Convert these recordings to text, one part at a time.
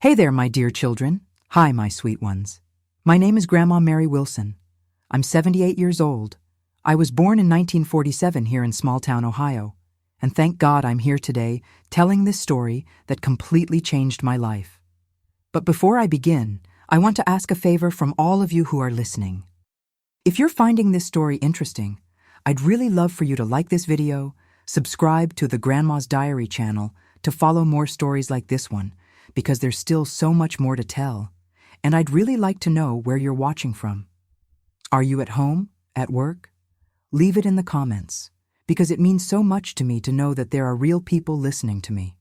Hey there, my dear children. Hi, my sweet ones. My name is Grandma Mary Wilson. I'm 78 years old. I was born in 1947 here in small-town Ohio, and thank God I'm here today telling this story that completely changed my life. But before I begin, I want to ask a favor from all of you who are listening. If you're finding this story interesting, I'd really love for you to like this video, subscribe to the Grandma's Diary channel to follow more stories like this one, because there's still so much more to tell, and I'd really like to know where you're watching from. Are you at home? At work? Leave it in the comments, because it means so much to me to know that there are real people listening to me.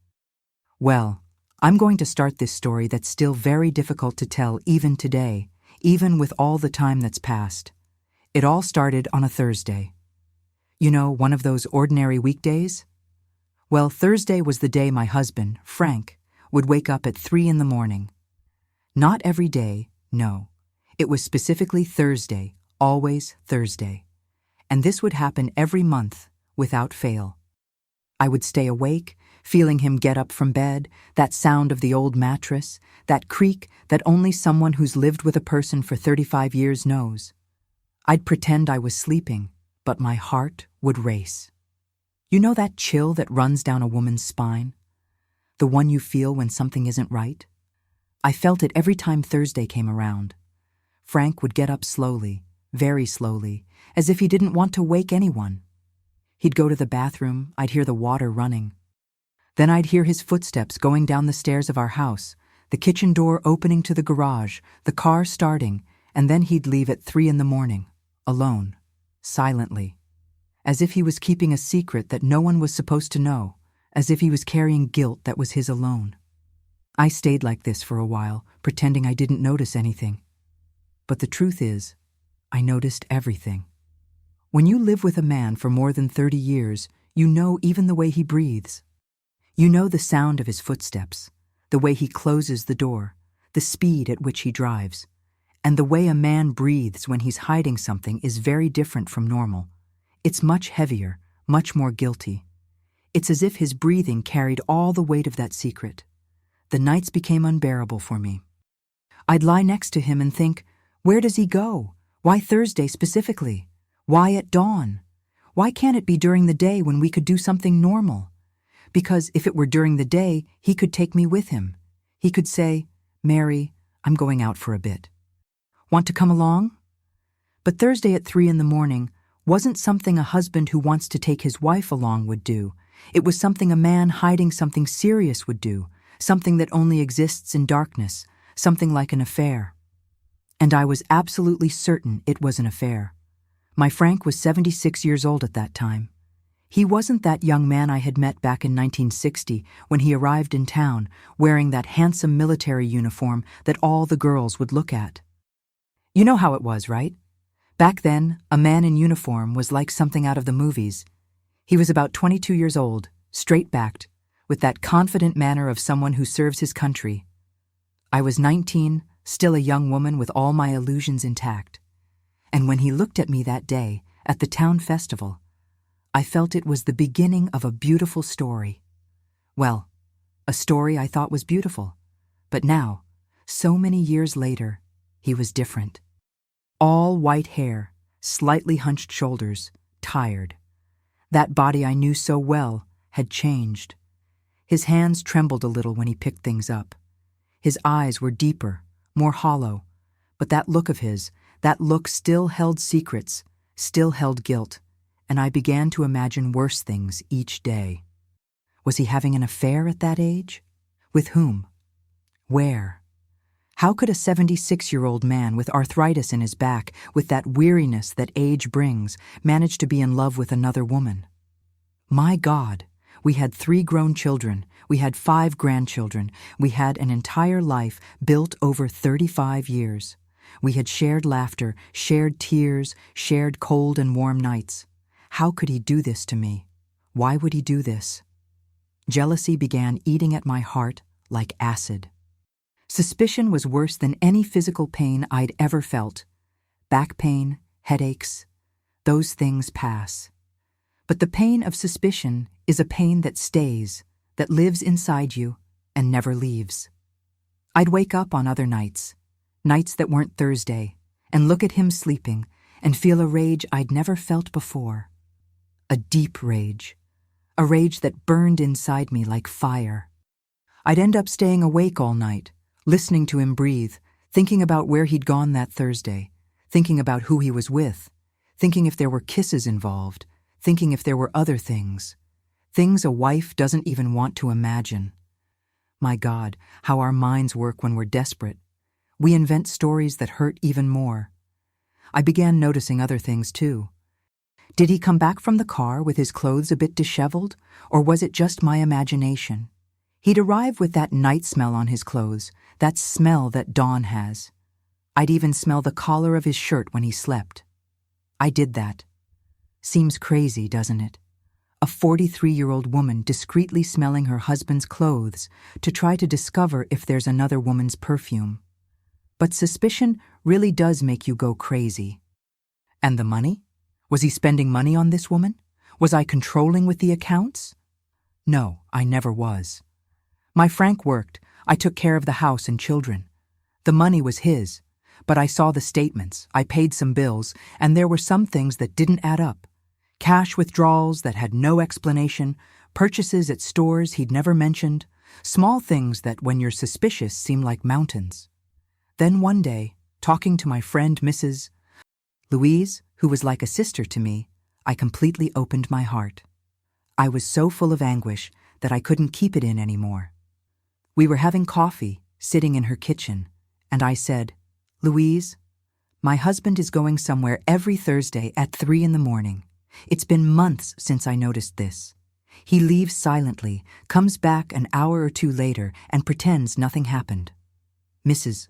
Well, I'm going to start this story that's still very difficult to tell even today, even with all the time that's passed. It all started on a Thursday. You know, one of those ordinary weekdays? Well, Thursday was the day my husband, Frank, would wake up at 3 in the morning. Not every day, no. It was specifically Thursday, always Thursday. And this would happen every month, without fail. I would stay awake, feeling him get up from bed, that sound of the old mattress, that creak that only someone who's lived with a person for 35 years knows. I'd pretend I was sleeping, but my heart would race. You know that chill that runs down a woman's spine? The one you feel when something isn't right? I felt it every time Thursday came around. Frank would get up slowly, very slowly, as if he didn't want to wake anyone. He'd go to the bathroom, I'd hear the water running. Then I'd hear his footsteps going down the stairs of our house, the kitchen door opening to the garage, the car starting, and then he'd leave at 3 in the morning, alone, silently, as if he was keeping a secret that no one was supposed to know. As if he was carrying guilt that was his alone. I stayed like this for a while, pretending I didn't notice anything. But the truth is, I noticed everything. When you live with a man for more than 30 years, you know even the way he breathes. You know the sound of his footsteps, the way he closes the door, the speed at which he drives. And the way a man breathes when he's hiding something is very different from normal. It's much heavier, much more guilty. It's as if his breathing carried all the weight of that secret. The nights became unbearable for me. I'd lie next to him and think, where does he go? Why Thursday specifically? Why at dawn? Why can't it be during the day when we could do something normal? Because if it were during the day, he could take me with him. He could say, Mary, I'm going out for a bit. Want to come along? But Thursday at 3 in the morning wasn't something a husband who wants to take his wife along would do. It was something a man hiding something serious would do, something that only exists in darkness, something like an affair. And I was absolutely certain it was an affair. My Frank was 76 years old at that time. He wasn't that young man I had met back in 1960 when he arrived in town wearing that handsome military uniform that all the girls would look at. You know how it was, right? Back then, a man in uniform was like something out of the movies. He was about 22 years old, straight-backed, with that confident manner of someone who serves his country. I was 19, still a young woman with all my illusions intact. And when he looked at me that day, at the town festival, I felt it was the beginning of a beautiful story. Well, a story I thought was beautiful. But now, so many years later, he was different. All white hair, slightly hunched shoulders, tired. That body I knew so well had changed. His hands trembled a little when he picked things up. His eyes were deeper, more hollow, but that look of his, that look still held secrets, still held guilt, and I began to imagine worse things each day. Was he having an affair at that age? With whom? Where? How could a 76-year-old man with arthritis in his back, with that weariness that age brings, manage to be in love with another woman? My God, we had 3 grown children, we had 5 grandchildren, we had an entire life built over 35 years. We had shared laughter, shared tears, shared cold and warm nights. How could he do this to me? Why would he do this? Jealousy began eating at my heart like acid. Suspicion was worse than any physical pain I'd ever felt. Back pain, headaches, those things pass. But the pain of suspicion is a pain that stays, that lives inside you and never leaves. I'd wake up on other nights, nights that weren't Thursday, and look at him sleeping and feel a rage I'd never felt before. A deep rage. A rage that burned inside me like fire. I'd end up staying awake all night, listening to him breathe, thinking about where he'd gone that Thursday, thinking about who he was with, thinking if there were kisses involved, thinking if there were other things. Things a wife doesn't even want to imagine. My God, how our minds work when we're desperate. We invent stories that hurt even more. I began noticing other things too. Did he come back from the car with his clothes a bit disheveled, or was it just my imagination? He'd arrive with that night smell on his clothes, that smell that Dawn has. I'd even smell the collar of his shirt when he slept. I did that. Seems crazy, doesn't it? A 43-year-old woman discreetly smelling her husband's clothes to try to discover if there's another woman's perfume. But suspicion really does make you go crazy. And the money? Was he spending money on this woman? Was I controlling with the accounts? No, I never was. My Frank worked. I took care of the house and children. The money was his, but I saw the statements, I paid some bills, and there were some things that didn't add up. Cash withdrawals that had no explanation, purchases at stores he'd never mentioned, small things that, when you're suspicious, seem like mountains. Then one day, talking to my friend Mrs. Louise, who was like a sister to me, I completely opened my heart. I was so full of anguish that I couldn't keep it in anymore. We were having coffee, sitting in her kitchen, and I said, "Louise, my husband is going somewhere every Thursday at 3 a.m. It's been months since I noticed this. He leaves silently, comes back an hour or two later, and pretends nothing happened." Mrs.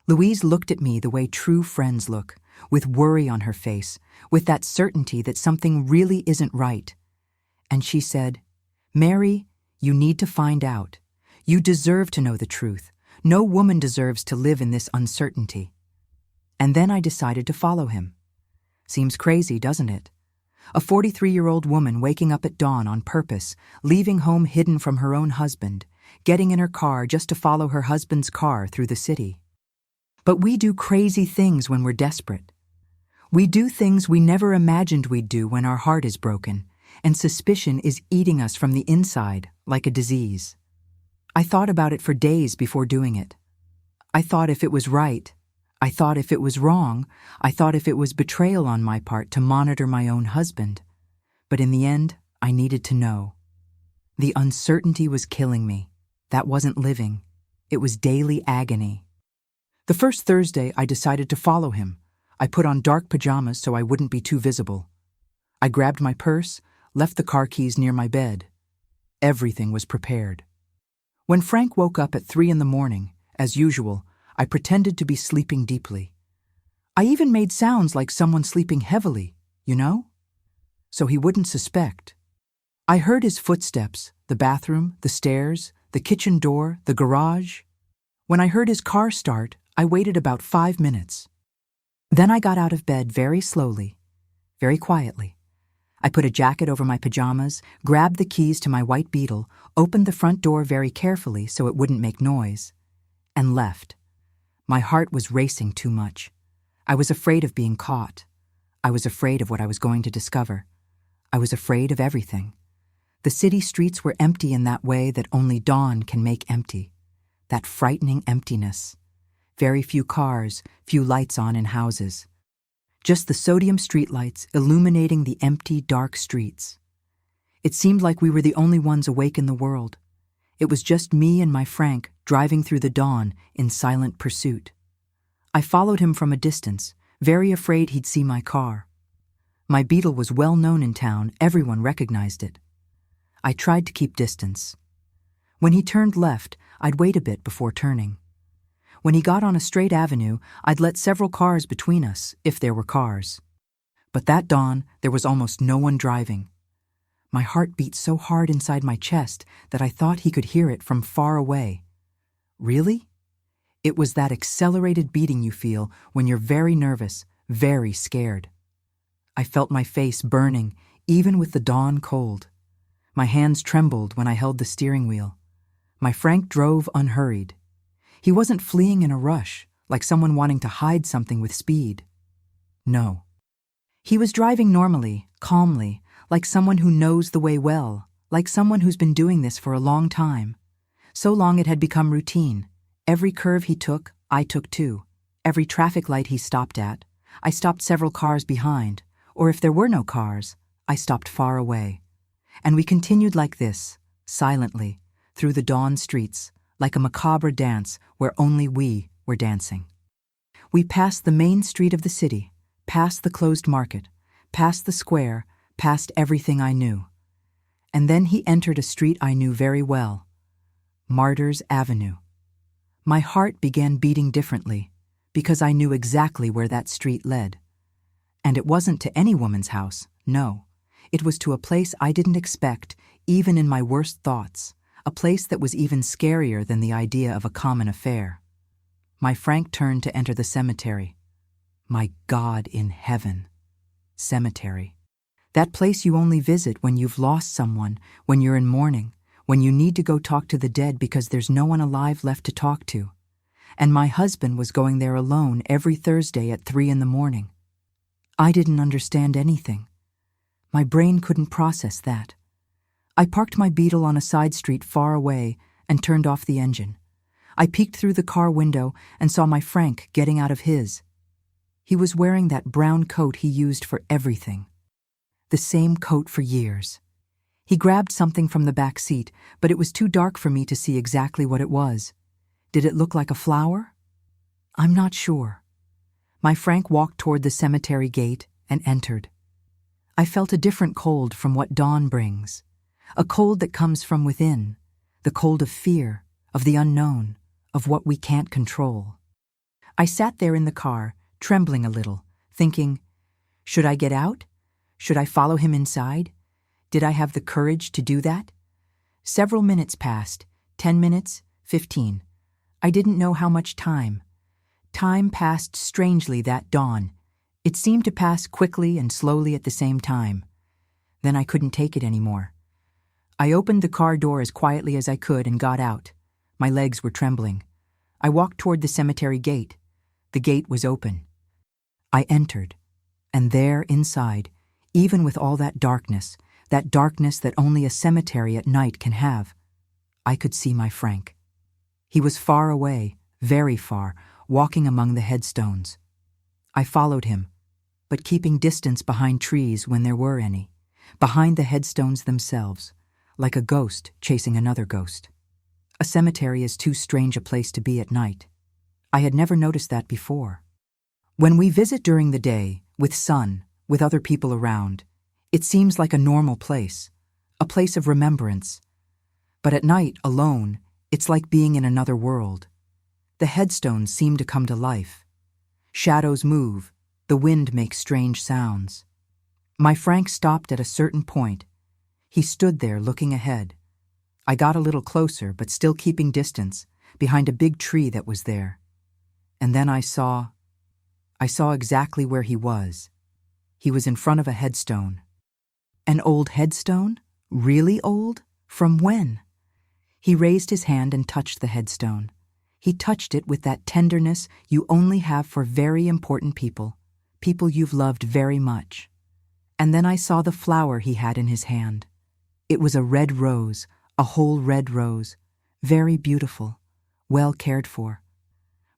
Louise looked at me the way true friends look, with worry on her face, with that certainty that something really isn't right. And she said, "Mary, you need to find out. You deserve to know the truth. No woman deserves to live in this uncertainty." And then I decided to follow him. Seems crazy, doesn't it? A 43-year-old woman waking up at dawn on purpose, leaving home hidden from her own husband, getting in her car just to follow her husband's car through the city. But we do crazy things when we're desperate. We do things we never imagined we'd do when our heart is broken, and suspicion is eating us from the inside like a disease. I thought about it for days before doing it. I thought if it was right. I thought if it was wrong. I thought if it was betrayal on my part to monitor my own husband. But in the end, I needed to know. The uncertainty was killing me. That wasn't living. It was daily agony. The first Thursday, I decided to follow him. I put on dark pajamas so I wouldn't be too visible. I grabbed my purse, left the car keys near my bed. Everything was prepared. When Frank woke up at 3 a.m, as usual, I pretended to be sleeping deeply. I even made sounds like someone sleeping heavily, so he wouldn't suspect. I heard his footsteps, the bathroom, the stairs, the kitchen door, the garage. When I heard his car start, I waited about 5 minutes. Then I got out of bed very slowly, very quietly. I put a jacket over my pajamas, grabbed the keys to my white Beetle, opened the front door very carefully so it wouldn't make noise, and left. My heart was racing too much. I was afraid of being caught. I was afraid of what I was going to discover. I was afraid of everything. The city streets were empty in that way that only dawn can make empty. That frightening emptiness. Very few cars, few lights on in houses. Just the sodium streetlights illuminating the empty, dark streets. It seemed like we were the only ones awake in the world. It was just me and my Frank driving through the dawn in silent pursuit. I followed him from a distance, very afraid he'd see my car. My Beetle was well known in town, everyone recognized it. I tried to keep distance. When he turned left, I'd wait a bit before turning. When he got on a straight avenue, I'd let several cars between us, if there were cars. But that dawn, there was almost no one driving. My heart beat so hard inside my chest that I thought he could hear it from far away. Really? It was that accelerated beating you feel when you're very nervous, very scared. I felt my face burning, even with the dawn cold. My hands trembled when I held the steering wheel. My Frank drove unhurried. He wasn't fleeing in a rush, like someone wanting to hide something with speed. No. He was driving normally, calmly, like someone who knows the way well, like someone who's been doing this for a long time. So long it had become routine. Every curve he took, I took too. Every traffic light he stopped at, I stopped several cars behind, or if there were no cars, I stopped far away. And we continued like this, silently, through the dawn streets, like a macabre dance where only we were dancing. We passed the main street of the city, past the closed market, past the square, past everything I knew. And then he entered a street I knew very well, Martyrs Avenue. My heart began beating differently, because I knew exactly where that street led. And it wasn't to any woman's house, no. It was to a place I didn't expect, even in my worst thoughts, a place that was even scarier than the idea of a common affair. My Frank turned to enter the cemetery. My God in heaven. Cemetery. That place you only visit when you've lost someone, when you're in mourning, when you need to go talk to the dead because there's no one alive left to talk to. And my husband was going there alone every Thursday at 3 a.m. I didn't understand anything. My brain couldn't process that. I parked my Beetle on a side street far away and turned off the engine. I peeked through the car window and saw my Frank getting out of his. He was wearing that brown coat he used for everything. The same coat for years. He grabbed something from the back seat, but it was too dark for me to see exactly what it was. Did it look like a flower? I'm not sure. My Frank walked toward the cemetery gate and entered. I felt a different cold from what dawn brings, a cold that comes from within, the cold of fear, of the unknown, of what we can't control. I sat there in the car, trembling a little, thinking, should I get out? Should I follow him inside? Did I have the courage to do that? Several minutes passed, 10 minutes, 15. I didn't know how much time. Time passed strangely that dawn. It seemed to pass quickly and slowly at the same time. Then I couldn't take it anymore. I opened the car door as quietly as I could and got out. My legs were trembling. I walked toward the cemetery gate. The gate was open. I entered, and there inside, even with all that darkness that only a cemetery at night can have, I could see my Frank. He was far away, very far, walking among the headstones. I followed him, but keeping distance behind trees when there were any, behind the headstones themselves, like a ghost chasing another ghost. A cemetery is too strange a place to be at night. I had never noticed that before. When we visit during the day, with sun, with other people around, it seems like a normal place, a place of remembrance. But at night, alone, it's like being in another world. The headstones seem to come to life. Shadows move, the wind makes strange sounds. My Frank stopped at a certain point. He stood there looking ahead. I got a little closer, but still keeping distance, behind a big tree that was there. And then I saw exactly where he was. He was in front of a headstone. An old headstone? Really old? From when? He raised his hand and touched the headstone. He touched it with that tenderness you only have for very important people, people you've loved very much. And then I saw the flower he had in his hand. It was a red rose, a whole red rose, very beautiful, well cared for.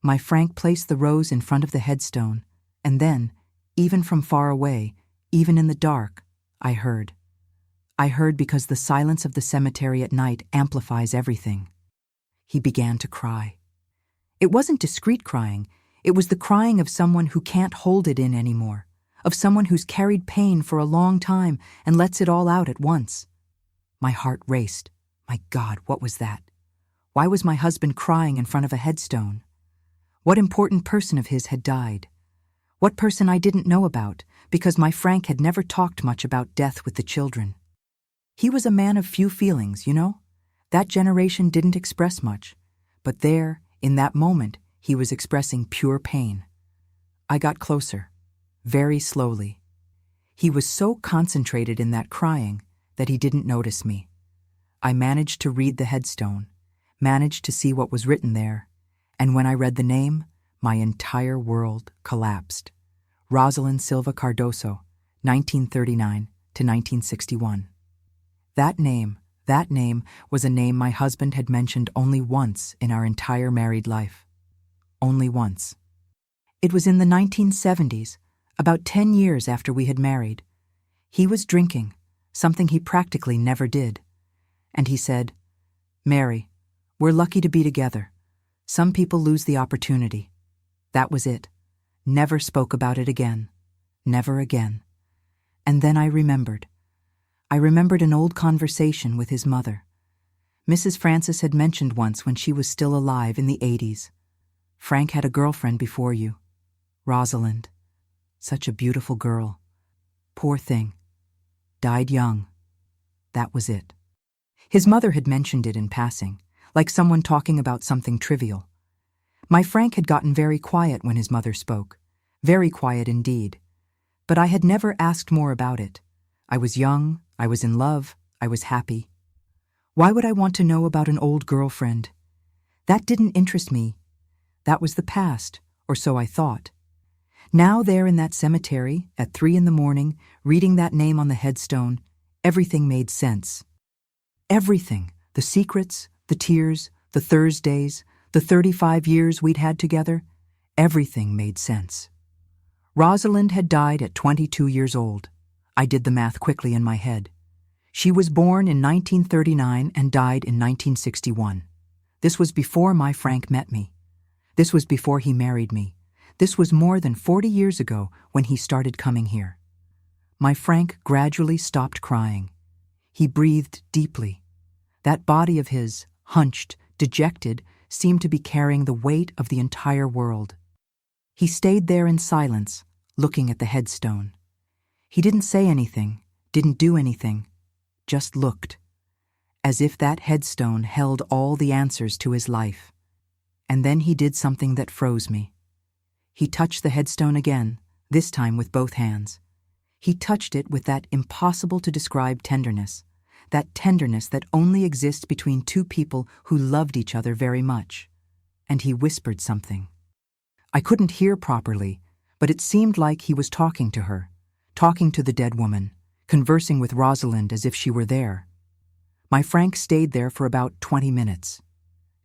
My Frank placed the rose in front of the headstone, and then, even from far away, even in the dark, I heard. I heard because the silence of the cemetery at night amplifies everything. He began to cry. It wasn't discreet crying, it was the crying of someone who can't hold it in anymore, of someone who's carried pain for a long time and lets it all out at once. My heart raced. My God, what was that? Why was my husband crying in front of a headstone? What important person of his had died? What person I didn't know about, because my Frank had never talked much about death with the children. He was a man of few feelings, you know? That generation didn't express much, but there, in that moment, he was expressing pure pain. I got closer, very slowly. He was so concentrated in that crying that he didn't notice me. I managed to read the headstone, managed to see what was written there, And when I read the name, my entire world collapsed. Rosalyn Silva Cardoso, 1939 to 1961. That name was a name my husband had mentioned only once in our entire married life. Only once. It was in the 1970s, about 10 years after we had married. He was drinking, something he practically never did. And he said, "Mary, we're lucky to be together. Some people lose the opportunity." That was it. Never spoke about it again. Never again. And then I remembered. I remembered an old conversation with his mother. Mrs. Francis had mentioned once when she was still alive in the 80s. "Frank had a girlfriend before you. Rosalind. Such a beautiful girl. Poor thing. Died young." That was it. His mother had mentioned it in passing, like someone talking about something trivial. My Frank had gotten very quiet when his mother spoke. Very quiet indeed. But I had never asked more about it. I was young, I was in love, I was happy. Why would I want to know about an old girlfriend? That didn't interest me. That was the past, or so I thought. Now there in that cemetery, at 3 a.m, reading that name on the headstone, everything made sense. Everything. The secrets, the tears, the Thursdays, the 35 years we'd had together, everything made sense. Rosalind had died at 22 years old. I did the math quickly in my head. She was born in 1939 and died in 1961. This was before my Frank met me. This was before he married me. This was more than 40 years ago when he started coming here. My Frank gradually stopped crying. He breathed deeply. That body of his, hunched, dejected, seemed to be carrying the weight of the entire world. He stayed there in silence, looking at the headstone. He didn't say anything, didn't do anything, just looked, as if that headstone held all the answers to his life. And then he did something that froze me. He touched the headstone again, this time with both hands. He touched it with that impossible-to-describe tenderness, that tenderness that only exists between two people who loved each other very much. And he whispered something. I couldn't hear properly, but it seemed like he was talking to her, talking to the dead woman, conversing with Rosalind as if she were there. My Frank stayed there for about 20 minutes.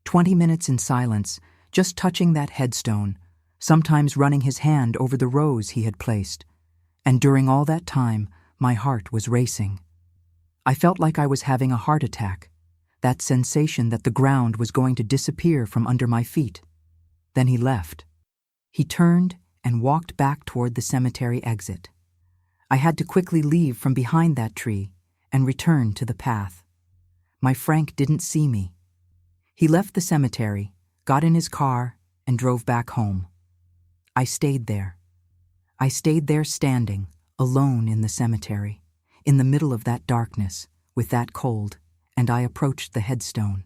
20 minutes in silence, just touching that headstone, sometimes running his hand over the rose he had placed. And during all that time, my heart was racing. I felt like I was having a heart attack, that sensation that the ground was going to disappear from under my feet. Then he left. He turned and walked back toward the cemetery exit. I had to quickly leave from behind that tree and return to the path. My Frank didn't see me. He left the cemetery, got in his car, and drove back home. I stayed there. I stayed there standing, alone in the cemetery, in the middle of that darkness, with that cold, and I approached the headstone.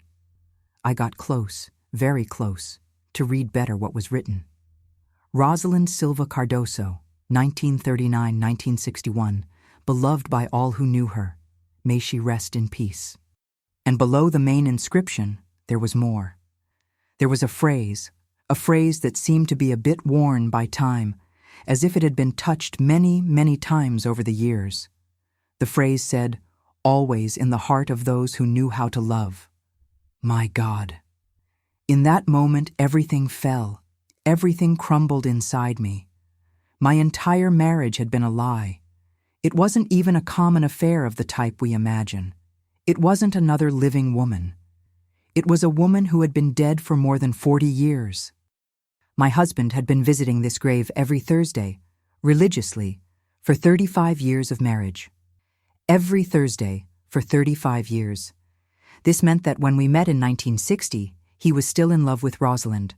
I got close, very close, to read better what was written. Rosalyn Silva Cardoso, 1939-1961, beloved by all who knew her. May she rest in peace. And below the main inscription, there was more. There was a phrase that seemed to be a bit worn by time, as if it had been touched many, many times over the years. The phrase said, "Always in the heart of those who knew how to love." My God. In that moment, everything fell. Everything crumbled inside me. My entire marriage had been a lie. It wasn't even a common affair of the type we imagine. It wasn't another living woman. It was a woman who had been dead for more than 40 years. My husband had been visiting this grave every Thursday, religiously, for 35 years of marriage. Every Thursday for 35 years. This meant that when we met in 1960, he was still in love with Rosalind.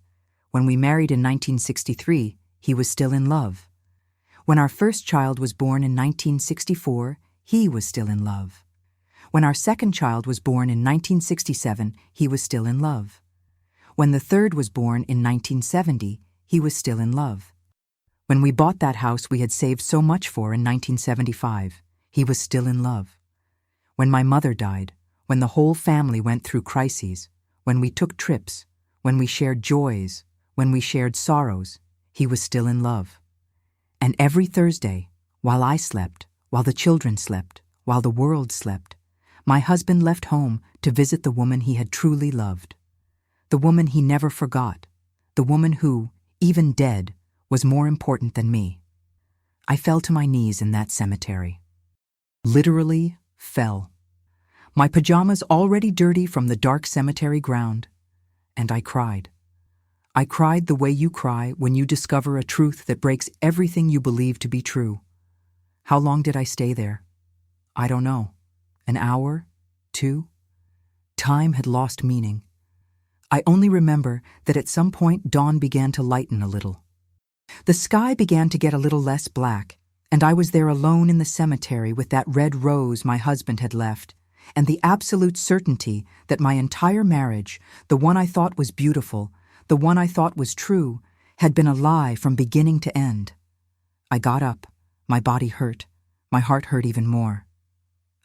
When we married in 1963, he was still in love. When our first child was born in 1964, he was still in love. When our second child was born in 1967, he was still in love. When the third was born in 1970, he was still in love. When we bought that house we had saved so much for in 1975, he was still in love. When my mother died, when the whole family went through crises, when we took trips, when we shared joys, when we shared sorrows, he was still in love. And every Thursday, while I slept, while the children slept, while the world slept, my husband left home to visit the woman he had truly loved. The woman he never forgot, the woman who, even dead, was more important than me. I fell to my knees in that cemetery. Literally fell. My pajamas already dirty from the dark cemetery ground, and I cried. I cried the way you cry when you discover a truth that breaks everything you believe to be true. How long did I stay there? I don't know. An hour? 2? Time had lost meaning. I only remember that at some point dawn began to lighten a little. The sky began to get a little less black, and I was there alone in the cemetery with that red rose my husband had left, and the absolute certainty that my entire marriage, the one I thought was beautiful, the one I thought was true, had been a lie from beginning to end. I got up. My body hurt. My heart hurt even more.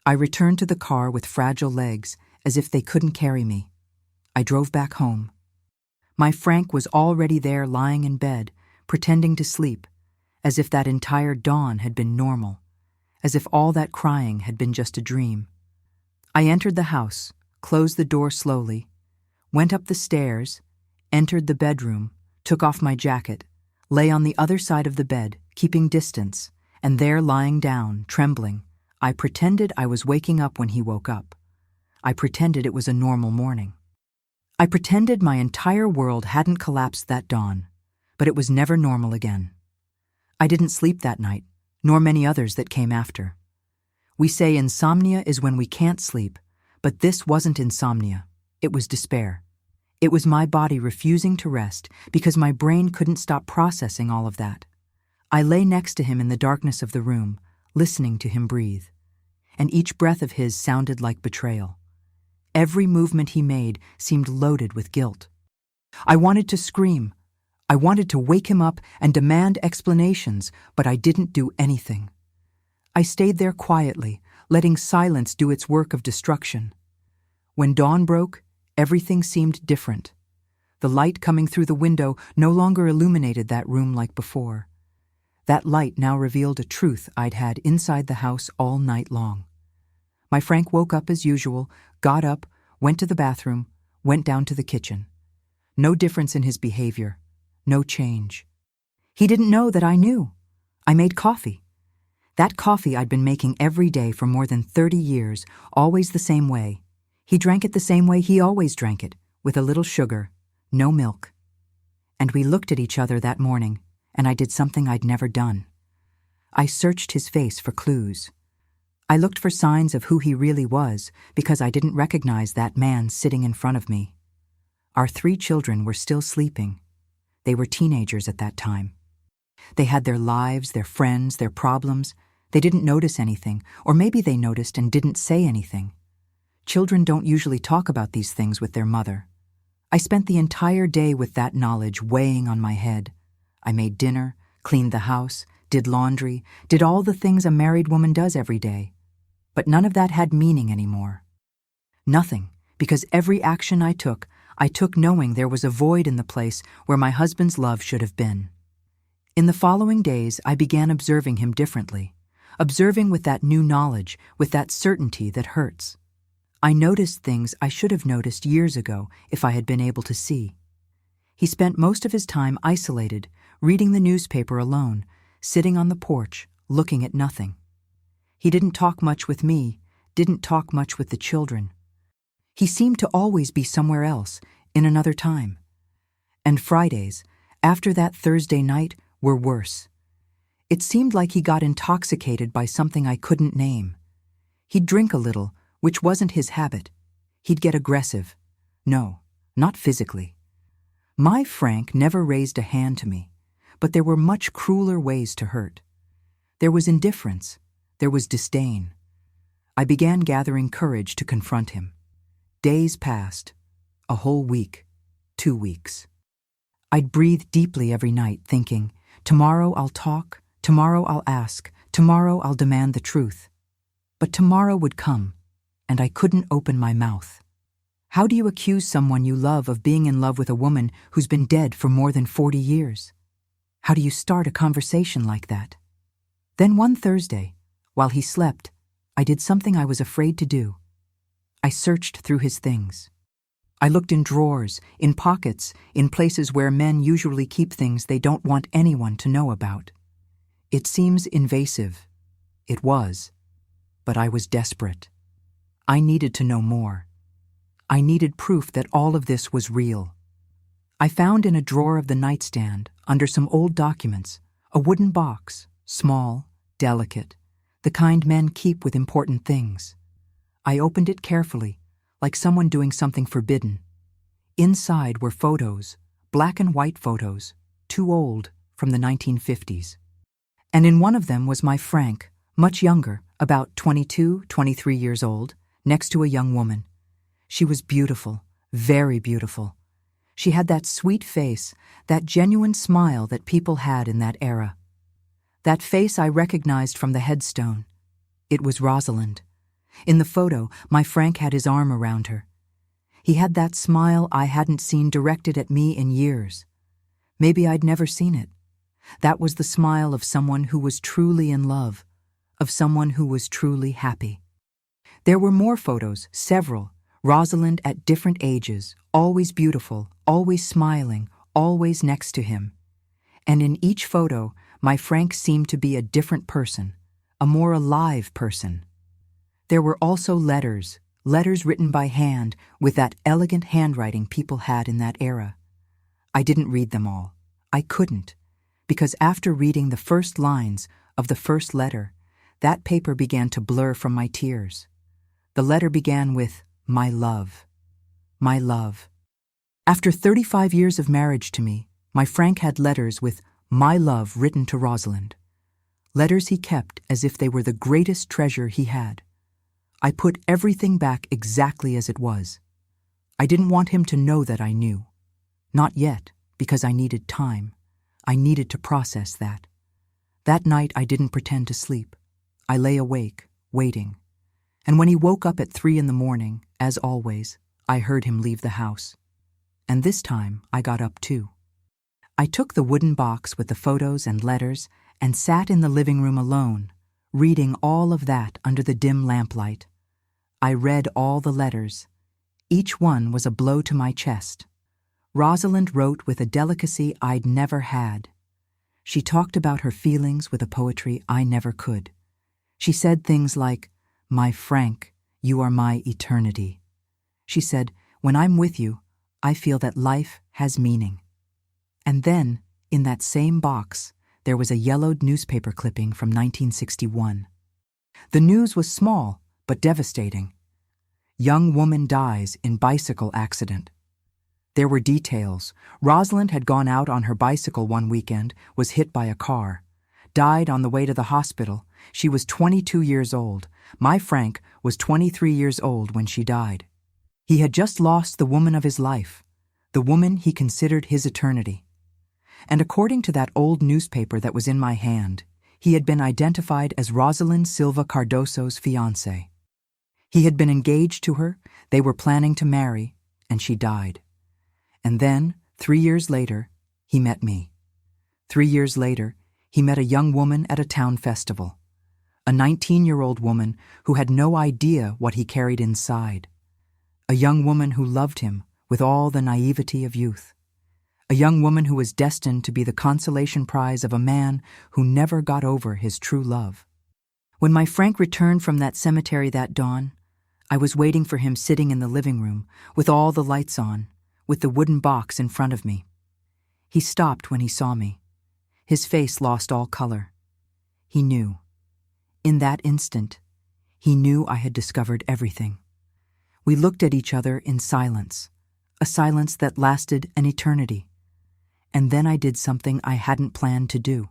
I returned to the car with fragile legs, as if they couldn't carry me. I drove back home. My Frank was already there lying in bed, pretending to sleep, as if that entire dawn had been normal, as if all that crying had been just a dream. I entered the house, closed the door slowly, went up the stairs, entered the bedroom, took off my jacket, lay on the other side of the bed, keeping distance, and there lying down, trembling, I pretended I was waking up when he woke up. I pretended it was a normal morning. I pretended my entire world hadn't collapsed that dawn, but it was never normal again. I didn't sleep that night, nor many others that came after. We say insomnia is when we can't sleep, but this wasn't insomnia. It was despair. It was my body refusing to rest because my brain couldn't stop processing all of that. I lay next to him in the darkness of the room, listening to him breathe, and each breath of his sounded like betrayal. Every movement he made seemed loaded with guilt. I wanted to scream. I wanted to wake him up and demand explanations, but I didn't do anything. I stayed there quietly, letting silence do its work of destruction. When dawn broke, everything seemed different. The light coming through the window no longer illuminated that room like before. That light now revealed a truth I'd had inside the house all night long. My Frank woke up as usual, got up, went to the bathroom, went down to the kitchen. No difference in his behavior. No change. He didn't know that I knew. I made coffee. That coffee I'd been making every day for more than 30 years, always the same way. He drank it the same way he always drank it, with a little sugar, no milk. And we looked at each other that morning, and I did something I'd never done. I searched his face for clues. I looked for signs of who he really was because I didn't recognize that man sitting in front of me. Our 3 children were still sleeping. They were teenagers at that time. They had their lives, their friends, their problems. They didn't notice anything, or maybe they noticed and didn't say anything. Children don't usually talk about these things with their mother. I spent the entire day with that knowledge weighing on my head. I made dinner, cleaned the house, did laundry, did all the things a married woman does every day. But none of that had meaning anymore. Nothing, because every action I took knowing there was a void in the place where my husband's love should have been. In the following days, I began observing him differently, observing with that new knowledge, with that certainty that hurts. I noticed things I should have noticed years ago if I had been able to see. He spent most of his time isolated, reading the newspaper alone, sitting on the porch, looking at nothing. He didn't talk much with me, didn't talk much with the children. He seemed to always be somewhere else, in another time. And Fridays, after that Thursday night, were worse. It seemed like he got intoxicated by something I couldn't name. He'd drink a little, which wasn't his habit. He'd get aggressive. No, not physically. My Frank never raised a hand to me, but there were much crueler ways to hurt. There was indifference. There was disdain. I began gathering courage to confront him. Days passed. A whole week. 2 weeks. I'd breathe deeply every night, thinking, tomorrow I'll talk, tomorrow I'll ask, tomorrow I'll demand the truth. But tomorrow would come, and I couldn't open my mouth. How do you accuse someone you love of being in love with a woman who's been dead for more than 40 years? How do you start a conversation like that? Then one Thursday, while he slept, I did something I was afraid to do. I searched through his things. I looked in drawers, in pockets, in places where men usually keep things they don't want anyone to know about. It seems invasive. It was. But I was desperate. I needed to know more. I needed proof that all of this was real. I found in a drawer of the nightstand, under some old documents, a wooden box, small, delicate, the kind men keep with important things. I opened it carefully, like someone doing something forbidden. Inside were photos, black and white photos, too old, from the 1950s. And in one of them was my Frank, much younger, about 22, 23 years old, next to a young woman. She was beautiful, very beautiful. She had that sweet face, that genuine smile that people had in that era. That face I recognized from the headstone. It was Rosalyn. In the photo, my Frank had his arm around her. He had that smile I hadn't seen directed at me in years. Maybe I'd never seen it. That was the smile of someone who was truly in love, of someone who was truly happy. There were more photos, several. Rosalyn at different ages, always beautiful, always smiling, always next to him. And in each photo, my Frank seemed to be a different person, a more alive person. There were also letters written by hand with that elegant handwriting people had in that era. I didn't read them all. I couldn't, because after reading the first lines of the first letter, that paper began to blur from my tears. The letter began with, "My love. My love." After 35 years of marriage to me, my Frank had letters with "My love" written to Rosalyn. Letters he kept as if they were the greatest treasure he had. I put everything back exactly as it was. I didn't want him to know that I knew. Not yet, because I needed time. I needed to process that. That night I didn't pretend to sleep. I lay awake, waiting. And when he woke up at 3 a.m, as always, I heard him leave the house. And this time, I got up too. I took the wooden box with the photos and letters and sat in the living room alone, reading all of that under the dim lamplight. I read all the letters. Each one was a blow to my chest. Rosalyn wrote with a delicacy I'd never had. She talked about her feelings with a poetry I never could. She said things like, "My Frank, you are my eternity." She said, "When I'm with you, I feel that life has meaning." And then, in that same box, there was a yellowed newspaper clipping from 1961. The news was small, but devastating. Young woman dies in bicycle accident. There were details. Rosalyn had gone out on her bicycle one weekend, was hit by a car, died on the way to the hospital. She was 22 years old. My Frank was 23 years old when she died. He had just lost the woman of his life, the woman he considered his eternity. And according to that old newspaper that was in my hand, he had been identified as Rosalyn Silva Cardoso's fiancé. He had been engaged to her, they were planning to marry, and she died. And then, 3 years later, he met me. 3 years later, he met a young woman at a town festival. A 19-year-old woman who had no idea what he carried inside. A young woman who loved him with all the naivety of youth. A young woman who was destined to be the consolation prize of a man who never got over his true love. When my Frank returned from that cemetery that dawn, I was waiting for him sitting in the living room with all the lights on, with the wooden box in front of me. He stopped when he saw me. His face lost all color. He knew. In that instant, he knew I had discovered everything. We looked at each other in silence, a silence that lasted an eternity. And then I did something I hadn't planned to do.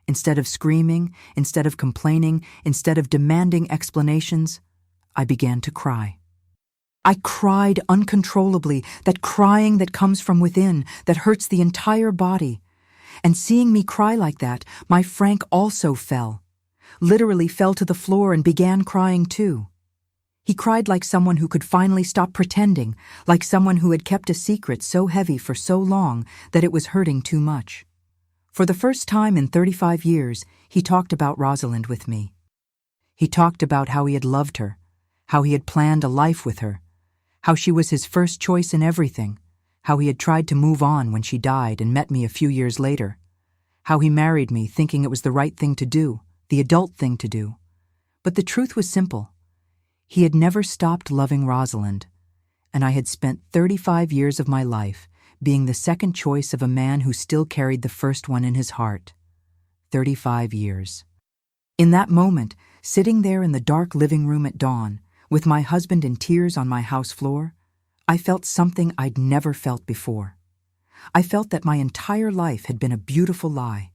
Instead of screaming, instead of complaining, instead of demanding explanations, I began to cry. I cried uncontrollably, that crying that comes from within, that hurts the entire body. And seeing me cry like that, my Frank also fell. Literally fell to the floor and began crying too. He cried like someone who could finally stop pretending, like someone who had kept a secret so heavy for so long that it was hurting too much. For the first time in 35 years, he talked about Rosalyn with me. He talked about how he had loved her, how he had planned a life with her, how she was his first choice in everything, how he had tried to move on when she died and met me a few years later, how he married me thinking it was the right thing to do, the adult thing to do. But the truth was simple. He had never stopped loving Rosalind, and I had spent 35 years of my life being the second choice of a man who still carried the first one in his heart. 35 years. In that moment, sitting there in the dark living room at dawn, with my husband in tears on my house floor, I felt something I'd never felt before. I felt that my entire life had been a beautiful lie.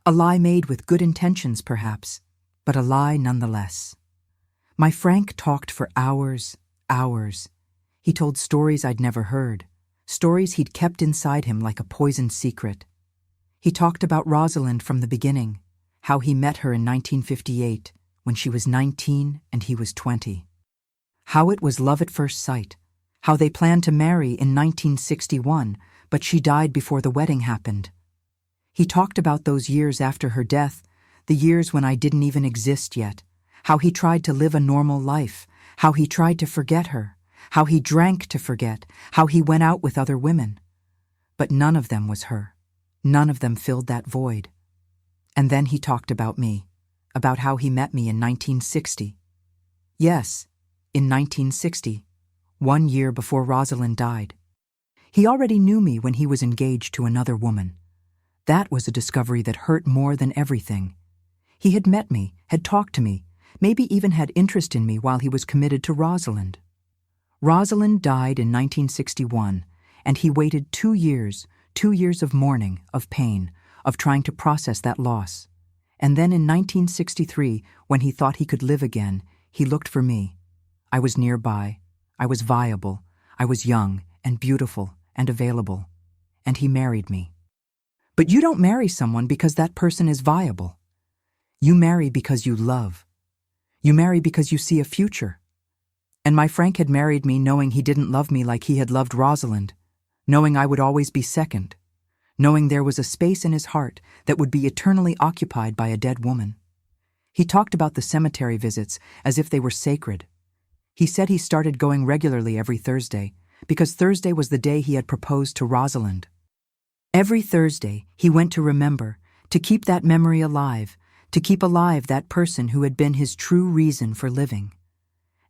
A lie made with good intentions, perhaps, but a lie nonetheless. My Frank talked for hours, hours. He told stories I'd never heard, stories he'd kept inside him like a poisoned secret. He talked about Rosalind from the beginning, how he met her in 1958, when she was 19 and he was 20. How it was love at first sight, how they planned to marry in 1961, but she died before the wedding happened. He talked about those years after her death, the years when I didn't even exist yet, how he tried to live a normal life, how he tried to forget her, how he drank to forget, how he went out with other women. But none of them was her. None of them filled that void. And then he talked about me, about how he met me in 1960. Yes, in 1960, 1 year before Rosalyn died. He already knew me when he was engaged to another woman. That was a discovery that hurt more than everything. He had met me, had talked to me, maybe even had interest in me while he was committed to Rosalind. Rosalind died in 1961, and he waited 2 years, 2 years of mourning, of pain, of trying to process that loss. And then in 1963, when he thought he could live again, he looked for me. I was nearby. I was viable. I was young and beautiful and available. And he married me. But you don't marry someone because that person is viable. You marry because you love. You marry because you see a future. And my Frank had married me knowing he didn't love me like he had loved Rosalind, knowing I would always be second, knowing there was a space in his heart that would be eternally occupied by a dead woman. He talked about the cemetery visits as if they were sacred. He said he started going regularly every Thursday, because Thursday was the day he had proposed to Rosalind. Every Thursday, he went to remember, to keep that memory alive, to keep alive that person who had been his true reason for living.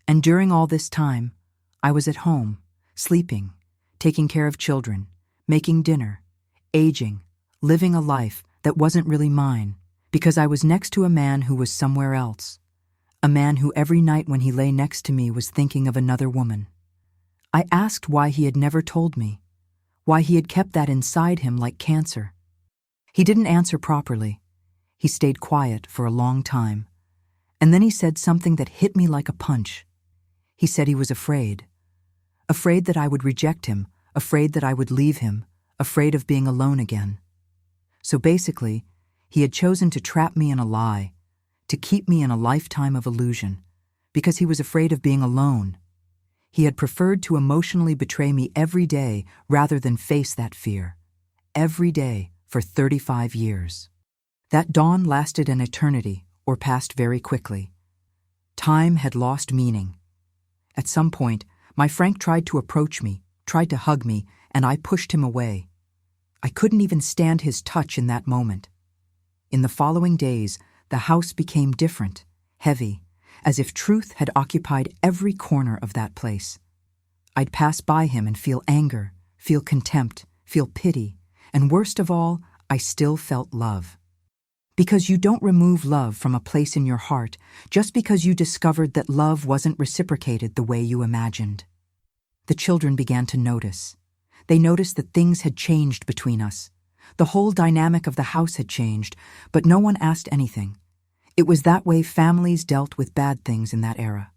And during all this time, I was at home, sleeping, taking care of children, making dinner, aging, living a life that wasn't really mine, because I was next to a man who was somewhere else, a man who every night when he lay next to me was thinking of another woman. I asked why he had never told me, why he had kept that inside him like cancer. He didn't answer properly. He stayed quiet for a long time, and then he said something that hit me like a punch. He said he was afraid that I would reject him, afraid that I would leave him, afraid of being alone again. So basically, he had chosen to trap me in a lie, to keep me in a lifetime of illusion, because he was afraid of being alone. He had preferred to emotionally betray me every day rather than face that fear. Every day for 35 years. That dawn lasted an eternity, or passed very quickly. Time had lost meaning. At some point, my Frank tried to approach me, tried to hug me, and I pushed him away. I couldn't even stand his touch in that moment. In the following days, the house became different, heavy, as if truth had occupied every corner of that place. I'd pass by him and feel anger, feel contempt, feel pity, and worst of all, I still felt love. Because you don't remove love from a place in your heart just because you discovered that love wasn't reciprocated the way you imagined. The children began to notice. They noticed that things had changed between us. The whole dynamic of the house had changed, but no one asked anything. It was that way families dealt with bad things in that era.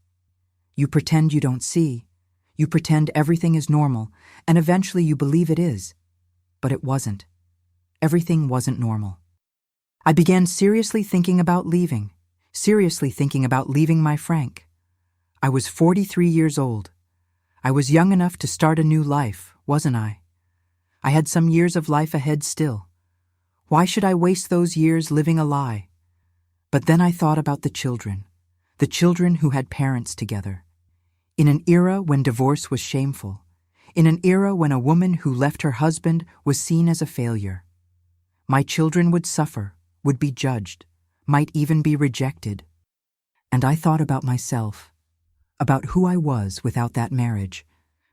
You pretend you don't see. You pretend everything is normal, and eventually you believe it is. But it wasn't. Everything wasn't normal. I began seriously thinking about leaving my Frank. I was 43 years old. I was young enough to start a new life, wasn't I? I had some years of life ahead still. Why should I waste those years living a lie? But then I thought about the children who had parents together. In an era when divorce was shameful, in an era when a woman who left her husband was seen as a failure. My children would suffer, would be judged, might even be rejected. And I thought about myself, about who I was without that marriage,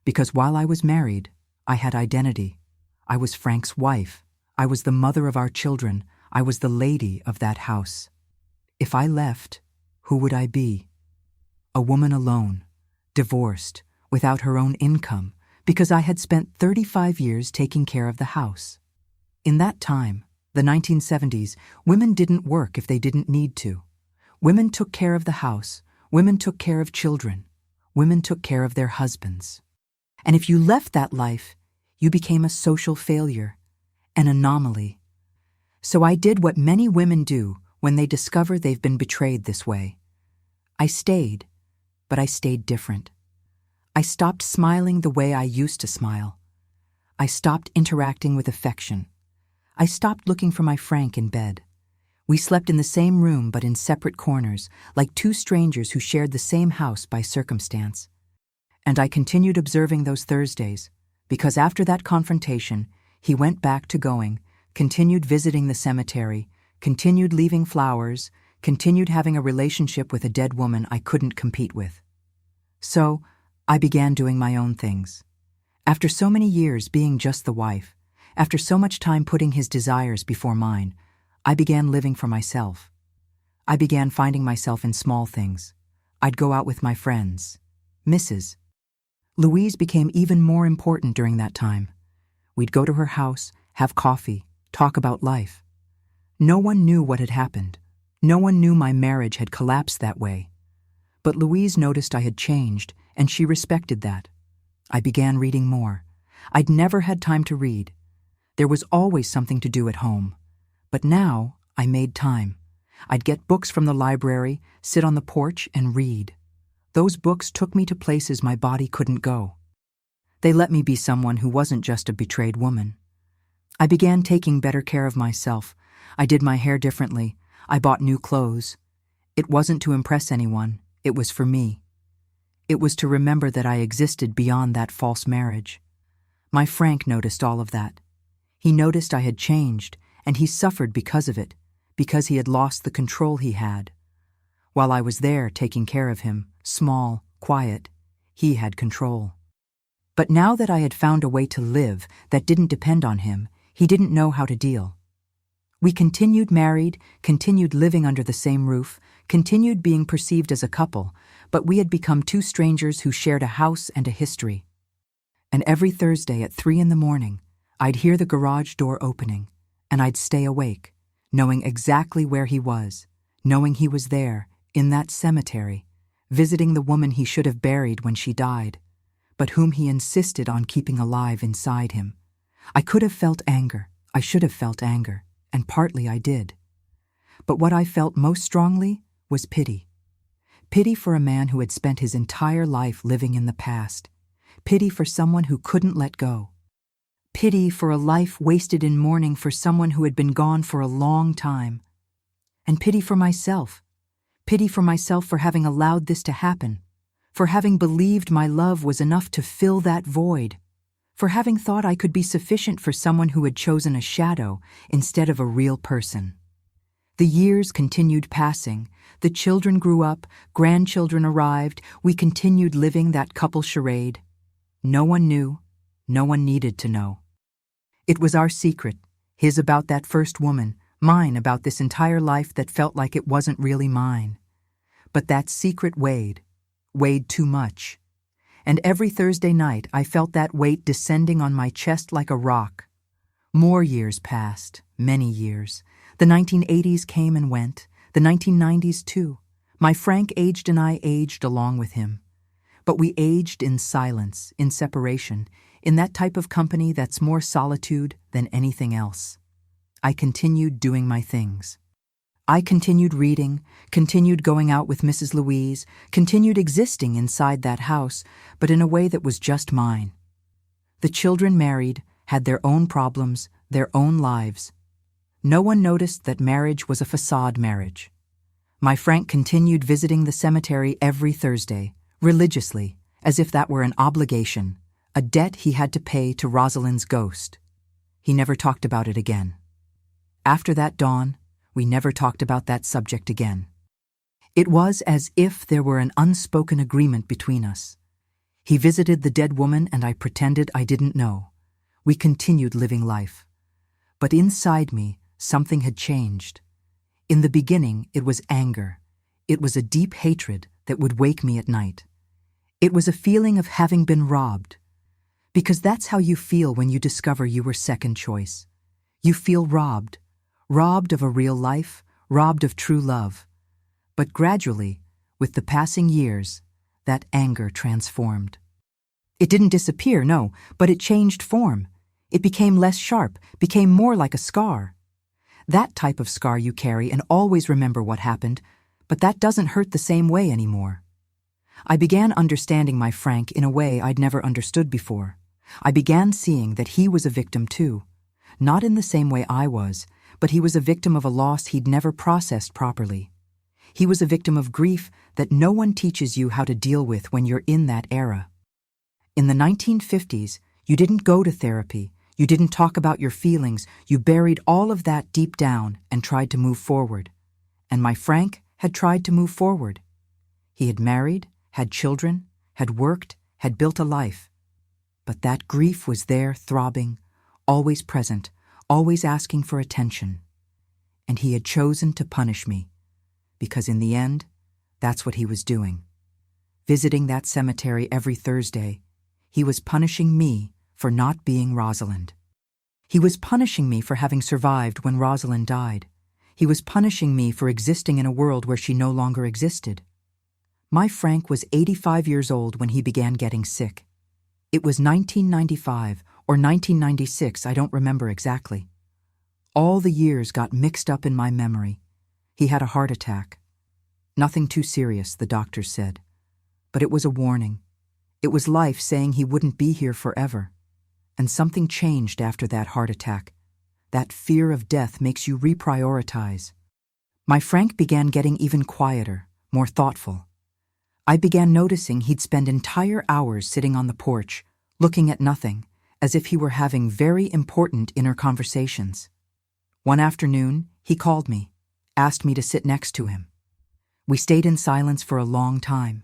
because while I was married, I had identity. I was Frank's wife. I was the mother of our children. I was the lady of that house. If I left, who would I be? A woman alone, divorced, without her own income, because I had spent 35 years taking care of the house. In that time, the 1970s, women didn't work if they didn't need to. Women took care of the house. Women took care of children. Women took care of their husbands. And if you left that life, you became a social failure, an anomaly. So I did what many women do when they discover they've been betrayed this way. I stayed, but I stayed different. I stopped smiling the way I used to smile. I stopped interacting with affection. I stopped looking for my Frank in bed. We slept in the same room but in separate corners, like two strangers who shared the same house by circumstance. And I continued observing those Thursdays, because after that confrontation, he went back to going, continued visiting the cemetery, continued leaving flowers, continued having a relationship with a dead woman I couldn't compete with. So, I began doing my own things. After so many years being just the wife, after so much time putting his desires before mine, I began living for myself. I began finding myself in small things. I'd go out with my friends. Mrs. Louise became even more important during that time. We'd go to her house, have coffee, talk about life. No one knew what had happened. No one knew my marriage had collapsed that way. But Louise noticed I had changed, and she respected that. I began reading more. I'd never had time to read. There was always something to do at home. But now, I made time. I'd get books from the library, sit on the porch, and read. Those books took me to places my body couldn't go. They let me be someone who wasn't just a betrayed woman. I began taking better care of myself. I did my hair differently. I bought new clothes. It wasn't to impress anyone. It was for me. It was to remember that I existed beyond that false marriage. My Frank noticed all of that. He noticed I had changed, and he suffered because of it, because he had lost the control he had. While I was there taking care of him, small, quiet, he had control. But now that I had found a way to live that didn't depend on him, he didn't know how to deal. We continued married, continued living under the same roof, continued being perceived as a couple, but we had become two strangers who shared a house and a history. And every Thursday at 3 a.m, I'd hear the garage door opening, and I'd stay awake, knowing exactly where he was, knowing he was there, in that cemetery, visiting the woman he should have buried when she died, but whom he insisted on keeping alive inside him. I could have felt anger. I should have felt anger, and partly I did. But what I felt most strongly was pity. Pity for a man who had spent his entire life living in the past. Pity for someone who couldn't let go. Pity for a life wasted in mourning for someone who had been gone for a long time. And pity for myself. Pity for myself for having allowed this to happen. For having believed my love was enough to fill that void. For having thought I could be sufficient for someone who had chosen a shadow instead of a real person. The years continued passing. The children grew up, grandchildren arrived. We continued living that couple charade. No one knew. No one needed to know. It was our secret, his about that first woman, mine about this entire life that felt like it wasn't really mine. But that secret weighed too much. And every Thursday night I felt that weight descending on my chest like a rock. More years passed, many years. The 1980s came and went, the 1990s too. My Frank aged and I aged along with him. But we aged in silence, in separation, in that type of company that's more solitude than anything else. I continued doing my things. I continued reading, continued going out with Mrs. Louise, continued existing inside that house, but in a way that was just mine. The children married, had their own problems, their own lives. No one noticed that marriage was a facade marriage. My Frank continued visiting the cemetery every Thursday, religiously, as if that were an obligation, a debt he had to pay to Rosalyn's ghost. He never talked about it again. After that dawn, we never talked about that subject again. It was as if there were an unspoken agreement between us. He visited the dead woman and I pretended I didn't know. We continued living life. But inside me, something had changed. In the beginning, it was anger. It was a deep hatred that would wake me at night. It was a feeling of having been robbed. Because that's how you feel when you discover you were second choice. You feel robbed. Robbed of a real life, robbed of true love. But gradually, with the passing years, that anger transformed. It didn't disappear, no, but it changed form. It became less sharp, became more like a scar. That type of scar you carry and always remember what happened, but that doesn't hurt the same way anymore. I began understanding my Frank in a way I'd never understood before. I began seeing that he was a victim too. Not in the same way I was, but he was a victim of a loss he'd never processed properly. He was a victim of grief that no one teaches you how to deal with when you're in that era. In the 1950s, you didn't go to therapy, you didn't talk about your feelings, you buried all of that deep down and tried to move forward. And my Frank had tried to move forward. He had married, had children, had worked, had built a life. But that grief was there throbbing, always present, always asking for attention. And he had chosen to punish me, because in the end, that's what he was doing. Visiting that cemetery every Thursday, he was punishing me for not being Rosalind. He was punishing me for having survived when Rosalyn died. He was punishing me for existing in a world where she no longer existed. My Frank was 85 years old when he began getting sick. It was 1995 or 1996, I don't remember exactly. All the years got mixed up in my memory. He had a heart attack. Nothing too serious, the doctors said. But it was a warning. It was life saying he wouldn't be here forever. And something changed after that heart attack. That fear of death makes you reprioritize. My Frank began getting even quieter, more thoughtful. I began noticing he'd spend entire hours sitting on the porch, looking at nothing, as if he were having very important inner conversations. One afternoon, he called me, asked me to sit next to him. We stayed in silence for a long time.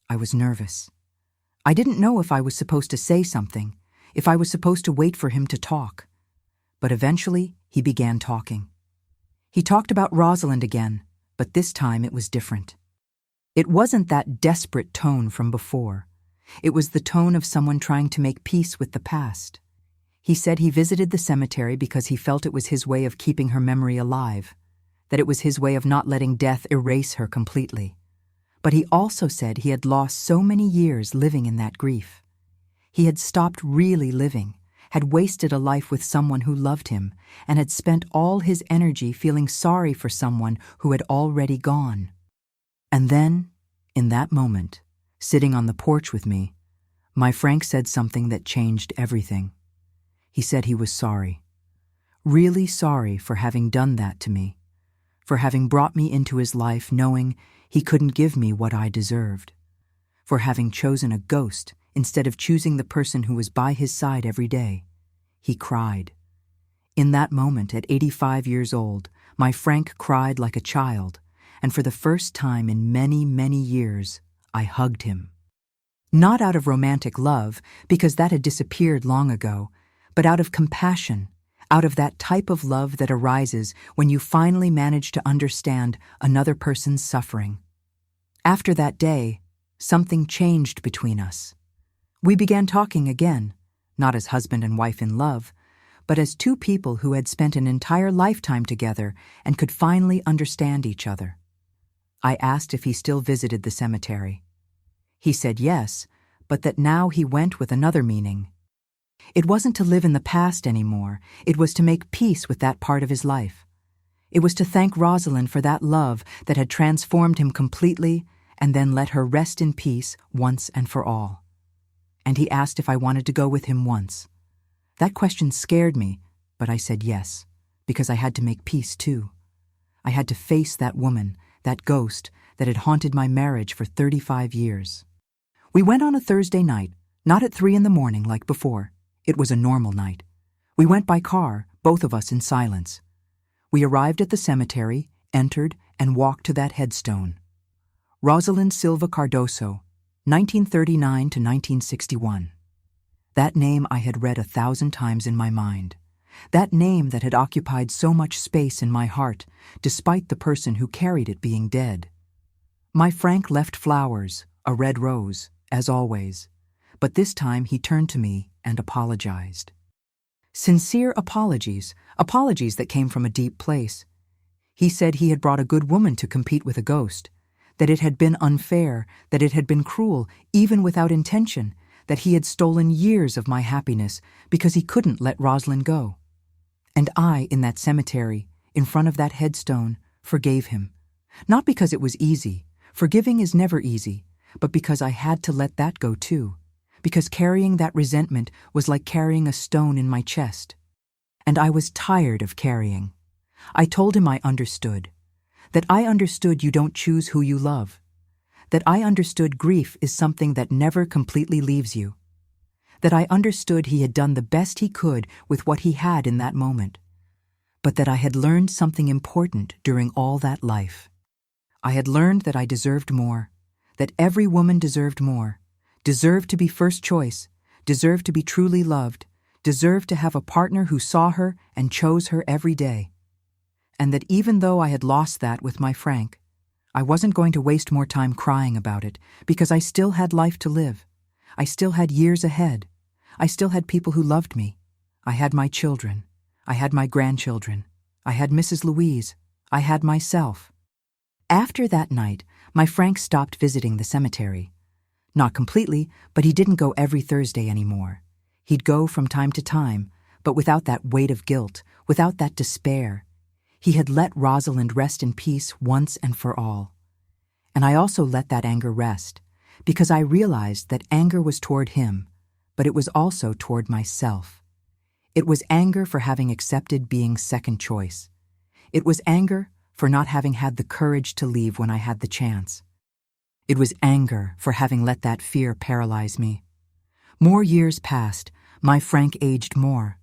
I was nervous. I didn't know if I was supposed to say something, if I was supposed to wait for him to talk. But eventually, he began talking. He talked about Rosalind again, but this time it was different. It wasn't that desperate tone from before. It was the tone of someone trying to make peace with the past. He said he visited the cemetery because he felt it was his way of keeping her memory alive, that it was his way of not letting death erase her completely. But he also said he had lost so many years living in that grief. He had stopped really living, had wasted a life with someone who loved him, and had spent all his energy feeling sorry for someone who had already gone. And then, in that moment, sitting on the porch with me, my Frank said something that changed everything. He said he was sorry. Really sorry for having done that to me, for having brought me into his life knowing he couldn't give me what I deserved, for having chosen a ghost instead of choosing the person who was by his side every day. He cried. In that moment, at 85 years old, my Frank cried like a child, and for the first time in many, many years, I hugged him. Not out of romantic love, because that had disappeared long ago, but out of compassion, out of that type of love that arises when you finally manage to understand another person's suffering. After that day, something changed between us. We began talking again, not as husband and wife in love, but as two people who had spent an entire lifetime together and could finally understand each other. I asked if he still visited the cemetery. He said yes, but that now he went with another meaning. It wasn't to live in the past anymore, it was to make peace with that part of his life. It was to thank Rosalyn for that love that had transformed him completely and then let her rest in peace once and for all. And he asked if I wanted to go with him once. That question scared me, but I said yes, because I had to make peace too. I had to face that woman, that ghost that had haunted my marriage for 35 years. We went on a Thursday night, not at 3 a.m. like before. It was a normal night. We went by car, both of us in silence. We arrived at the cemetery, entered, and walked to that headstone. Rosalyn Silva Cardoso, 1939 to 1961. That name I had read 1,000 times in my mind. That name that had occupied so much space in my heart, despite the person who carried it being dead. My Frank left flowers, a red rose, as always, but this time he turned to me and apologized. Sincere apologies, apologies that came from a deep place. He said he had brought a good woman to compete with a ghost, that it had been unfair, that it had been cruel, even without intention, that he had stolen years of my happiness because he couldn't let Rosalyn go. And I, in that cemetery, in front of that headstone, forgave him. Not because it was easy, forgiving is never easy, but because I had to let that go too. Because carrying that resentment was like carrying a stone in my chest. And I was tired of carrying. I told him I understood. That I understood you don't choose who you love. That I understood grief is something that never completely leaves you. That I understood he had done the best he could with what he had in that moment. But that I had learned something important during all that life. I had learned that I deserved more, that every woman deserved more, deserved to be first choice, deserved to be truly loved, deserved to have a partner who saw her and chose her every day. And that even though I had lost that with my Frank, I wasn't going to waste more time crying about it because I still had life to live. I still had years ahead. I still had people who loved me. I had my children. I had my grandchildren. I had Mrs. Louise. I had myself. After that night, my Frank stopped visiting the cemetery. Not completely, but he didn't go every Thursday anymore. He'd go from time to time, but without that weight of guilt, without that despair. He had let Rosalyn rest in peace once and for all. And I also let that anger rest, because I realized that anger was toward him, but it was also toward myself. It was anger for having accepted being second choice. It was anger for not having had the courage to leave when I had the chance. It was anger for having let that fear paralyze me. More years passed, my Frank aged more.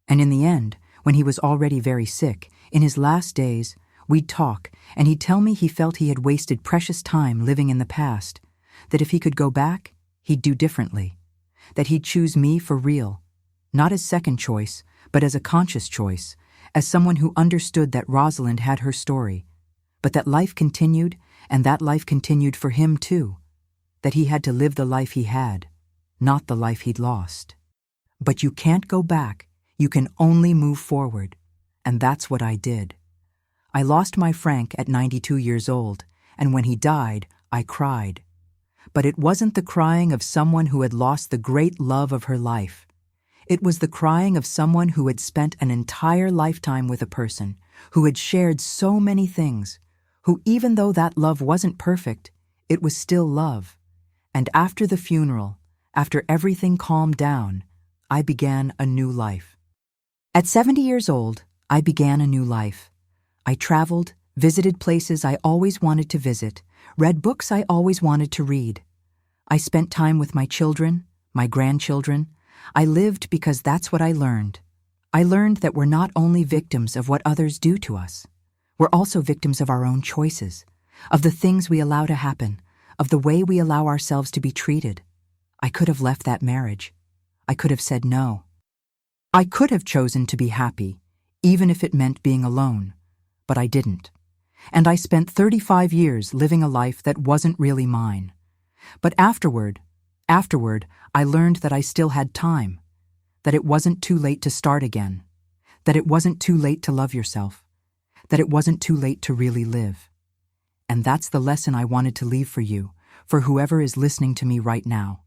And in the end, when he was already very sick, in his last days, we'd talk, and he'd tell me he felt he had wasted precious time living in the past, that if he could go back, he'd do differently, that he'd choose me for real, not as second choice, but as a conscious choice, as someone who understood that Rosalyn had her story, but that life continued, and that life continued for him too, that he had to live the life he had, not the life he'd lost. But you can't go back, you can only move forward, and that's what I did. I lost my Frank at 92 years old, and when he died, I cried. But it wasn't the crying of someone who had lost the great love of her life. It was the crying of someone who had spent an entire lifetime with a person, who had shared so many things, who even though that love wasn't perfect, it was still love. And after the funeral, after everything calmed down, I began a new life. At 70 years old, I began a new life. I traveled, visited places I always wanted to visit, read books I always wanted to read. I spent time with my children, my grandchildren. I lived because that's what I learned. I learned that we're not only victims of what others do to us. We're also victims of our own choices, of the things we allow to happen, of the way we allow ourselves to be treated. I could have left that marriage. I could have said no. I could have chosen to be happy, even if it meant being alone, but I didn't. And I spent 35 years living a life that wasn't really mine. But afterward, I learned that I still had time, that it wasn't too late to start again, that it wasn't too late to love yourself, that it wasn't too late to really live. And that's the lesson I wanted to leave for you, for whoever is listening to me right now.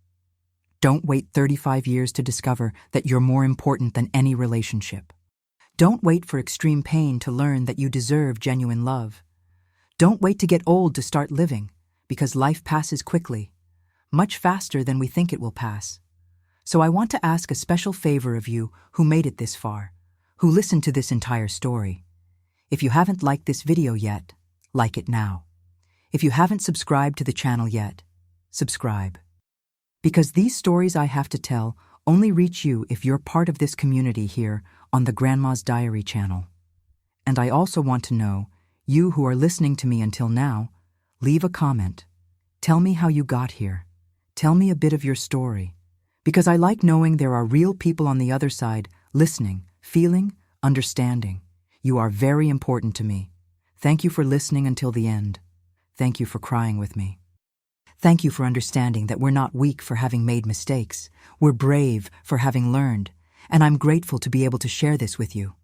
Don't wait 35 years to discover that you're more important than any relationship. Don't wait for extreme pain to learn that you deserve genuine love. Don't wait to get old to start living, because life passes quickly, much faster than we think it will pass. So I want to ask a special favor of you who made it this far, who listened to this entire story. If you haven't liked this video yet, like it now. If you haven't subscribed to the channel yet, subscribe. Because these stories I have to tell only reach you if you're part of this community here on the Grandma's Diary channel. And I also want to know, you who are listening to me until now, leave a comment. Tell me how you got here. Tell me a bit of your story. Because I like knowing there are real people on the other side, listening, feeling, understanding. You are very important to me. Thank you for listening until the end. Thank you for crying with me. Thank you for understanding that we're not weak for having made mistakes. We're brave for having learned. And I'm grateful to be able to share this with you.